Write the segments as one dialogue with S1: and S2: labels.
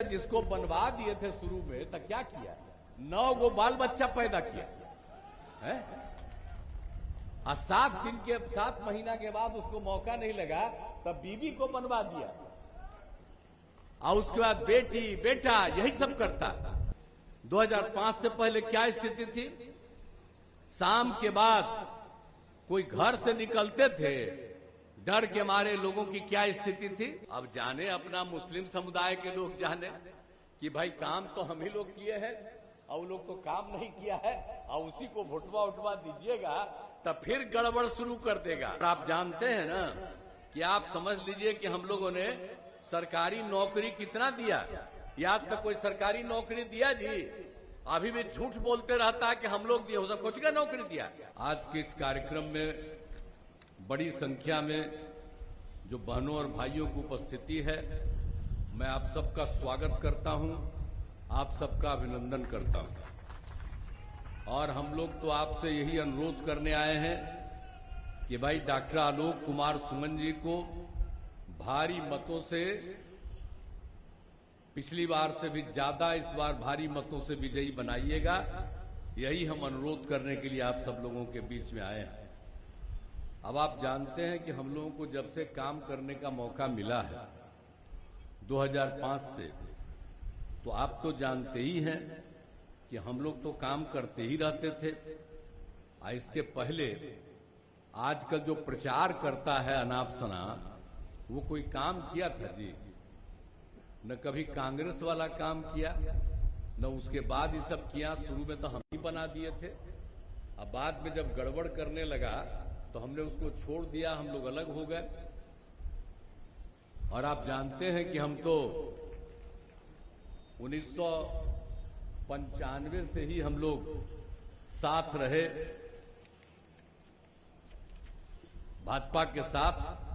S1: जिसको बनवा दिए थे शुरू में, तो क्या किया? 9 गो बाल बच्चा पैदा किया है। और 7 महीना के बाद उसको मौका नहीं लगा, तब बीवी को बनवा दिया, और उसके बाद बेटी बेटा यही सब करता। 2005 से पहले क्या स्थिति थी? शाम के बाद कोई घर से निकलते थे, डर के मारे लोगों की क्या स्थिति थी। अब जाने अपना मुस्लिम समुदाय के लोग जाने कि भाई काम तो हम ही लोग किए हैं और वो लोग तो काम नहीं किया है, और उसी को भुटवा उठवा दीजिएगा तब फिर गड़बड़ शुरू कर देगा। और आप जानते हैं ना कि आप समझ लीजिए कि हम लोगों ने सरकारी नौकरी कितना दिया, या आज तक कोई सरकारी नौकरी दिया जी? अभी भी झूठ बोलते रहता है कि हम लोग दिए, हो सब कुछ का नौकरी दिया। आज के इस कार्यक्रम में बड़ी संख्या में जो बहनों और भाइयों की उपस्थिति है, मैं आप सबका स्वागत करता हूं, आप सबका अभिनंदन करता हूं। और हम लोग तो आपसे यही अनुरोध करने आए हैं कि भाई डॉक्टर आलोक कुमार सुमन जी को भारी मतों से, पिछली बार से भी ज्यादा इस बार भारी मतों से विजयी बनाइएगा। यही हम अनुरोध करने के लिए आप सब लोगों के बीच में आए हैं। अब आप जानते हैं कि हम लोगों को जब से काम करने का मौका मिला है 2005 से, तो आप तो जानते ही हैं कि हम लोग तो काम करते ही रहते थे। इसके पहले आजकल जो प्रचार करता है अनाप शनाप, वो कोई काम किया था जी? न कभी कांग्रेस वाला काम किया, न उसके बाद ये सब किया। शुरू में तो हम ही बना दिए थे, अब बाद में जब गड़बड़ करने लगा तो हमने उसको छोड़ दिया, हम लोग अलग हो गए। और आप जानते हैं कि हम तो 1995 से ही हम लोग साथ रहे भाजपा के साथ,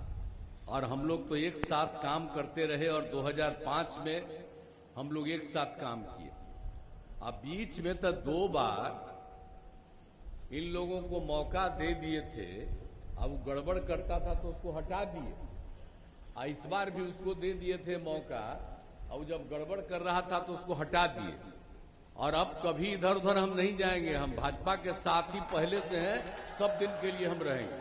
S1: और हम लोग तो एक साथ काम करते रहे, और 2005 में हम लोग एक साथ काम किए। अब बीच में तो 2 बार इन लोगों को मौका दे दिए थे, अब वो गड़बड़ करता था तो उसको हटा दिए, और इस बार भी उसको दे दिए थे मौका, और जब गड़बड़ कर रहा था तो उसको हटा दिए। और अब कभी इधर उधर हम नहीं जाएंगे, हम भाजपा के साथ ही पहले से हैं, सब दिन के लिए हम रहेंगे।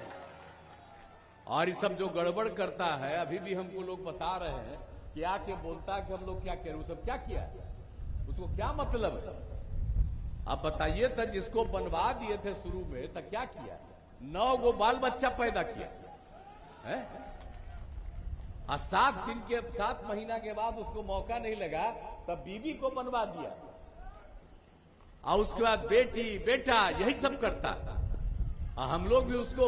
S1: और ये सब जो गड़बड़ करता है, अभी भी हमको लोग बता रहे हैं कि आके बोलता है कि हम लोग क्या करें, वो सब क्या किया, उसको क्या मतलब है? आप बताइए था, जिसको बनवा दिए थे शुरू में, तो क्या किया? 9 गो बाल बच्चा पैदा किया है, और 7 महीना के बाद उसको मौका नहीं लगा, तब बीवी को बनवा दिया, और उसके बाद बेटी बेटा यही सब करता। हम लोग भी उसको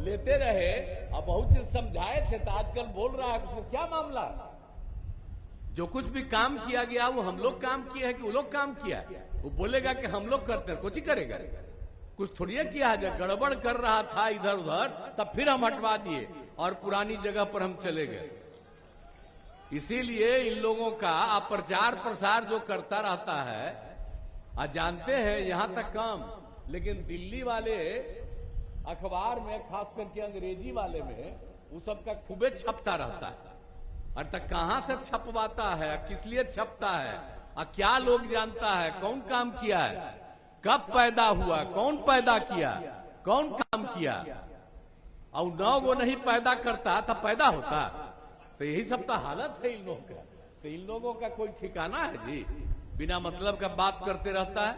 S1: लेते रहे और बहुत चीज समझाए थे, तो आजकल बोल रहा है उसको क्या मामला? जो कुछ भी काम किया गया वो हम लोग काम किए हैं कि वो लोग काम किया? वो बोलेगा कि हम लोग करते हैं, कुछ ही करेगा, कुछ थोड़ी किया है। जब गड़बड़ कर रहा था इधर उधर, तब फिर हम हटवा दिए और पुरानी जगह पर हम चले गए। इसीलिए इन लोगों का प्रचार प्रसार जो करता रहता है, जानते हैं यहां तक काम, लेकिन दिल्ली वाले अखबार में, खास करके अंग्रेजी वाले में, वो सब का खूबे छपता रहता है। और तक कहां से छपवाता है, किस लिए छपता है, और क्या लोग जानता है, कौन काम किया है, कब पैदा हुआ, कौन पैदा किया, कौन काम किया, और 9 गो नहीं पैदा करता तो पैदा होता? तो यही सब तो हालत है इन लोगों का। तो इन लोगों का कोई ठिकाना है जी? बिना मतलब का बात करते रहता है।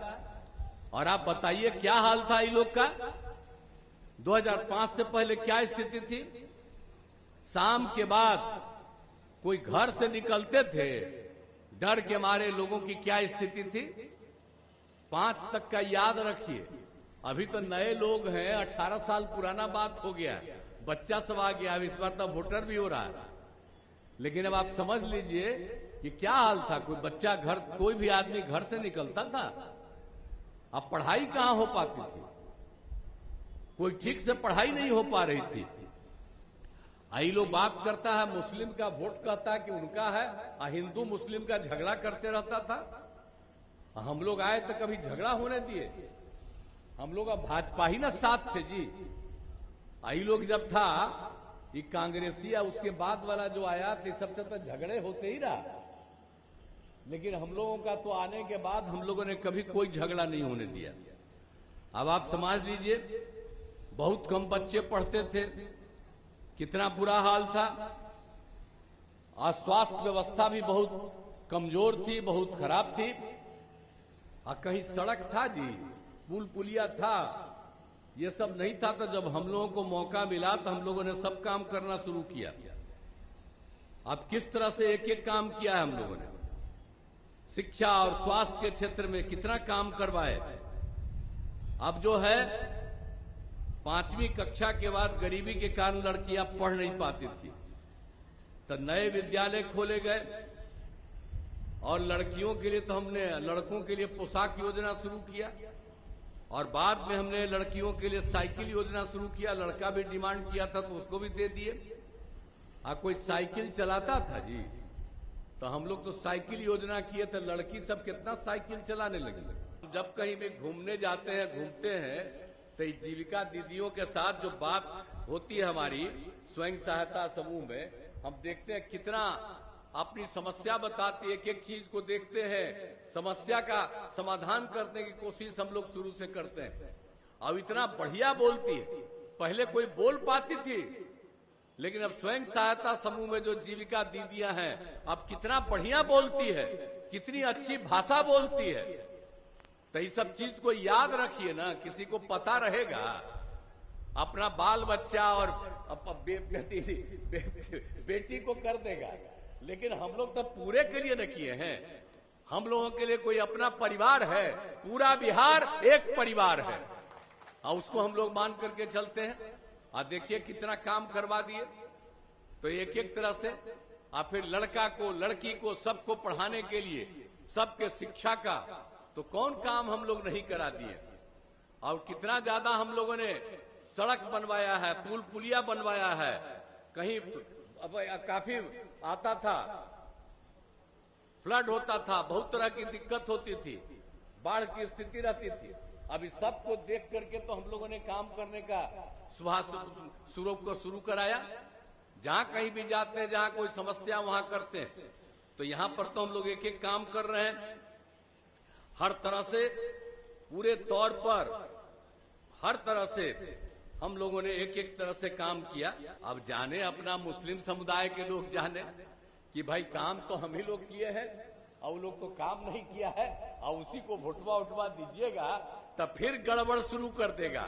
S1: और आप बताइए क्या हाल था इन लोग का? 2005 से पहले क्या स्थिति थी? शाम के बाद कोई घर से निकलते थे, डर के मारे लोगों की क्या स्थिति थी? 5 तक का याद रखिए। अभी तो नए लोग हैं, 18 साल पुराना बात हो गया, बच्चा सब आ गया, अब इस बार तो वोटर भी हो रहा है। लेकिन अब आप समझ लीजिए कि क्या हाल था। कोई बच्चा घर, कोई भी आदमी घर से निकलता था, अब पढ़ाई कहां हो पाती थी, कोई ठीक से पढ़ाई नहीं हो पा रही थी। आई लोग बात करता है मुस्लिम का वोट कहता है कि उनका है, हिंदू मुस्लिम का झगड़ा करते रहता था। हम लोग आए तो कभी झगड़ा होने दिए? हम लोग अब भाजपा ही ना साथ थे जी। आई लोग जब था ये कांग्रेसी, उसके बाद वाला जो आया तो सबसे तो झगड़े होते ही रहा। लेकिन हम लोगों का तो आने के बाद हम लोगों ने कभी कोई झगड़ा नहीं होने दिया। अब आप समझ लीजिए, बहुत कम बच्चे पढ़ते थे, कितना बुरा हाल था, और स्वास्थ्य व्यवस्था भी बहुत कमजोर थी, बहुत खराब थी। और कहीं सड़क था जी, पुल पुलिया था, ये सब नहीं था। तो जब हम लोगों को मौका मिला तो हम लोगों ने सब काम करना शुरू किया। अब किस तरह से एक एक काम किया है हम लोगों ने, शिक्षा और स्वास्थ्य के क्षेत्र में कितना काम करवाए। अब जो है 5वीं कक्षा के बाद गरीबी के कारण लड़कियां पढ़ नहीं पाती थी, तो नए विद्यालय खोले गए, और लड़कियों के लिए तो हमने लड़कों के लिए पोशाक योजना शुरू किया, और बाद में हमने लड़कियों के लिए साइकिल योजना शुरू किया। लड़का भी डिमांड किया था तो उसको भी दे दिए। कोई साइकिल चलाता था जी, तो हम लोग तो साइकिल योजना किए थे, लड़की सब कितना साइकिल चलाने लगी। जब कहीं भी घूमने जाते हैं, घूमते हैं, तो जीविका दीदियों के साथ जो बात होती है हमारी स्वयं सहायता समूह में, हम देखते हैं कितना अपनी समस्या बताती है। एक एक चीज को देखते हैं, समस्या का समाधान करने की कोशिश हम लोग शुरू से करते हैं। अब इतना बढ़िया बोलती है, पहले कोई बोल पाती थी, लेकिन अब स्वयं सहायता समूह में जो जीविका दीदियां हैं, अब कितना बढ़िया बोलती है, कितनी अच्छी भाषा बोलती है। तो ये सब चीज को याद रखिए ना, किसी को पता रहेगा, अपना बाल बच्चा और बेटी को कर देगा। लेकिन हम लोग तो पूरे के लिए न किए हैं, हम लोगों के लिए कोई अपना परिवार है, पूरा बिहार एक परिवार है, और उसको हम लोग मान करके चलते हैं। और देखिए कितना काम करवा दिए। तो एक एक तरह से, और फिर लड़का को लड़की को सबको पढ़ाने के लिए, सबके शिक्षा का तो कौन काम हम लोग नहीं करा दिए। और कितना ज्यादा हम लोगों ने सड़क बनवाया है, पुल पुलिया बनवाया है। कहीं काफी आता था, फ्लड होता था, बहुत तरह की दिक्कत होती थी, बाढ़ की स्थिति रहती थी। अभी सबको देख करके तो हम लोगों ने काम करने का शुरू कराया। जहां कहीं भी जाते हैं, जहां कोई समस्या वहां करते हैं। तो यहां पर तो हम लोग एक एक काम कर रहे हैं, हर तरह से, पूरे तौर पर हर तरह से हम लोगों ने एक एक तरह से काम किया। अब जाने अपना मुस्लिम समुदाय के लोग जाने कि भाई काम तो हम ही लोग किए हैं, और वो लोग तो काम नहीं किया है, और उसी को भुटवा उठवा दीजिएगा तब फिर गड़बड़ शुरू कर देगा,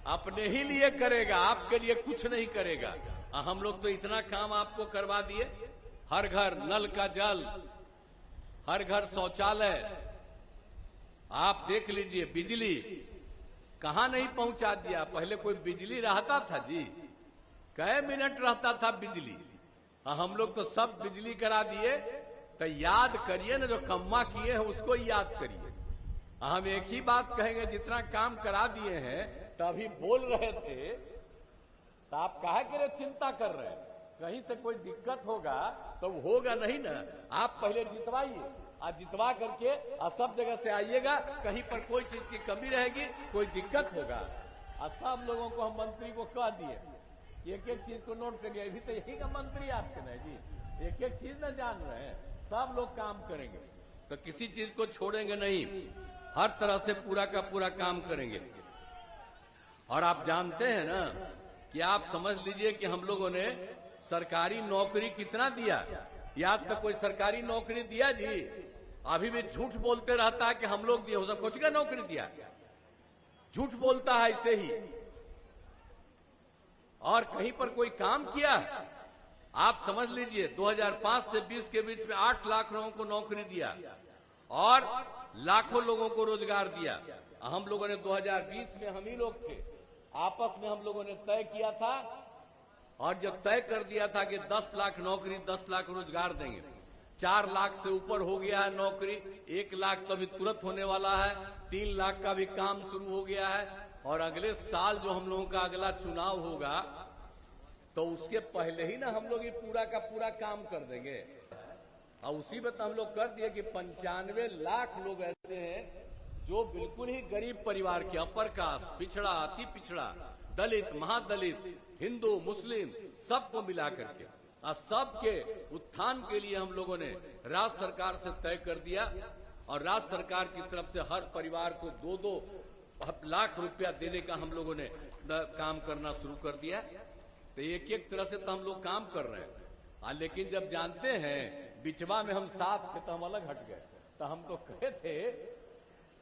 S1: अपने ही लिए करेगा, आपके लिए कुछ नहीं करेगा। हम लोग तो इतना काम आपको करवा दिए, हर घर नल का जल, हर घर शौचालय, आप देख लीजिए, बिजली कहां नहीं पहुंचा दिया। पहले कोई बिजली रहता था जी, कई मिनट रहता था बिजली, हम लोग तो सब बिजली करा दिए। तो याद करिए ना, जो कम्मा किए हैं उसको याद करिए। हम एक ही बात कहेंगे, जितना काम करा दिए हैं, तभी बोल रहे थे, तो आप काहे के लिए चिंता कर रहे हैं? कहीं से कोई दिक्कत होगा तो होगा नहीं ना। आप पहले जितवाइए, और जितवा करके और सब जगह से आइएगा। कहीं पर कोई चीज की कमी रहेगी, कोई दिक्कत होगा, और सब लोगों को हम मंत्री को कह दिए, एक एक चीज को नोट करिए। अभी तो यही का मंत्री आपके नहीं जी, एक एक चीज न जान रहे हैं, सब लोग काम करेंगे, तो किसी चीज को छोड़ेंगे नहीं, हर तरह से पूरा का पूरा काम करेंगे। और आप जानते हैं ना कि आप समझ लीजिए कि हम लोगों ने सरकारी नौकरी कितना दिया। आज तक कोई सरकारी नौकरी दिया जी? अभी भी झूठ बोलते रहता है कि हम लोग दिए, उसने कुछ का नौकरी दिया, झूठ बोलता है ऐसे ही। और कहीं पर कोई काम किया? आप समझ लीजिए 2005 से 20 के बीच में 8 लाख लोगों को नौकरी दिया और लाखों लोगों को रोजगार दिया। हम लोगों ने 2020 में, हम ही लोग थे, आपस में हम लोगों ने तय किया था, और जब तय कर दिया था कि 10 लाख नौकरी, 10 लाख रोजगार देंगे, 4 लाख से ऊपर हो गया है नौकरी, 1 लाख तो अभी तुरंत होने वाला है, 3 लाख का भी काम शुरू हो गया है। और अगले साल जो हम लोगों का अगला चुनाव होगा, तो उसके पहले ही ना हम लोग ये पूरा का पूरा काम कर देंगे। और उसी में तो हम लोग कर दिए कि 95 लाख लोग ऐसे हैं जो बिल्कुल ही गरीब परिवार के, अपर कास्ट, पिछड़ा, अति पिछड़ा, दलित, महादलित, हिंदू, मुस्लिम, सबको मिला करके और सबके उत्थान के लिए हम लोगों ने राज्य सरकार से तय कर दिया और राज्य सरकार की तरफ से हर परिवार को 2-2 लाख रुपया देने का हम लोगों ने काम करना शुरू कर दिया। तो एक तरह से तो हम लोग काम कर रहे हैं। लेकिन जब जानते हैं बिचवा में हम साथ थे तो हम अलग हट गए। तो हम तो कहे थे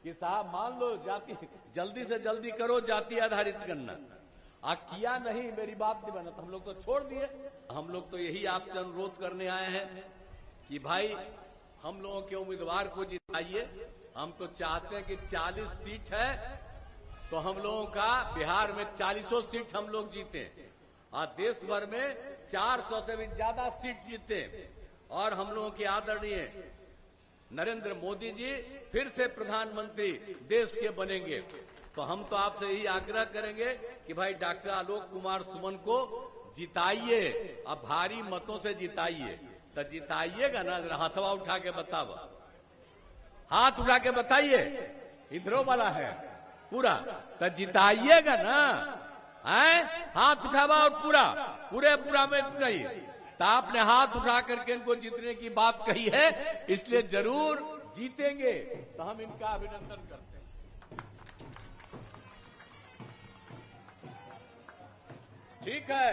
S1: कि साहब मान लो जाति जल्दी से जल्दी करो, जाति आधारित करना। किया नहीं, मेरी बात नहीं बना तो हम लोग तो छोड़ दिए। हम लोग तो यही आपसे अनुरोध करने आए हैं कि भाई हम लोगों के उम्मीदवार को जिताइए। हम तो चाहते हैं कि 40 सीट है तो हम लोगों का बिहार में 40 सीट हम लोग जीते और देश भर में 400 से भी ज्यादा सीट जीते और हम लोगों के आदरणीय नरेंद्र मोदी जी फिर से प्रधानमंत्री देश के बनेंगे। तो हम तो आपसे यही आग्रह करेंगे कि भाई डॉक्टर आलोक कुमार सुमन को जिताइए, अब भारी मतों से जिताइए। तो जिताइएगा ना, हाथवा उठा के बताओ, हाथ उठा के बताइए, इधरों वाला है पूरा, तो जिताइएगा ना, है? हाथ उठावा और पूरा में नहीं। तो आपने हाथ उठा करके इनको जीतने की बात कही है, इसलिए जरूर जीतेंगे। तो हम इनका अभिनंदन करते हैं। ठीक है,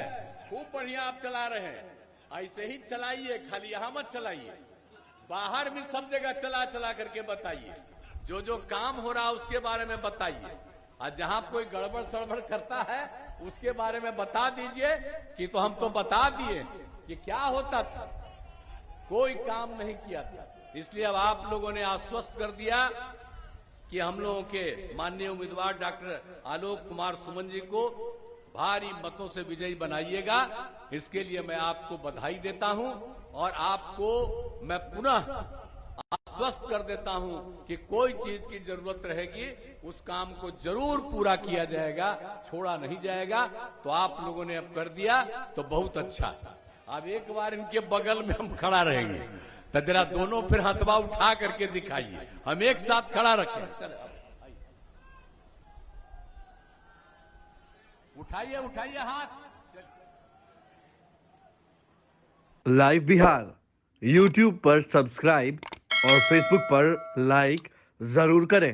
S1: खूब बढ़िया आप चला रहे हैं, ऐसे ही चलाइए, खाली यहां मत चलाइए, बाहर भी सब जगह चला करके बताइए। जो जो काम हो रहा है उसके बारे में बताइए और जहां कोई गड़बड़ सड़बड़ करता है उसके बारे में बता दीजिए कि तो हम तो बता दिए कि क्या होता था, कोई काम नहीं किया था। इसलिए अब आप लोगों ने आश्वस्त कर दिया कि हम लोगों के माननीय उम्मीदवार डॉक्टर आलोक कुमार सुमन जी को भारी मतों से विजयी बनाइएगा। इसके लिए मैं आपको बधाई देता हूं और आपको मैं पुनः आश्वस्त कर देता हूं कि कोई चीज की जरूरत रहेगी उस काम को जरूर पूरा किया जाएगा, छोड़ा नहीं जाएगा। तो आप लोगों ने अब कर दिया तो बहुत अच्छा। अब एक बार इनके बगल में हम खड़ा रहेंगे तो जरा दोनों फिर हथवा उठा करके दिखाइए, हम एक साथ खड़ा रखें। उठाइए हाथ।
S2: लाइव बिहार YouTube पर सब्सक्राइब और Facebook पर लाइक जरूर करें।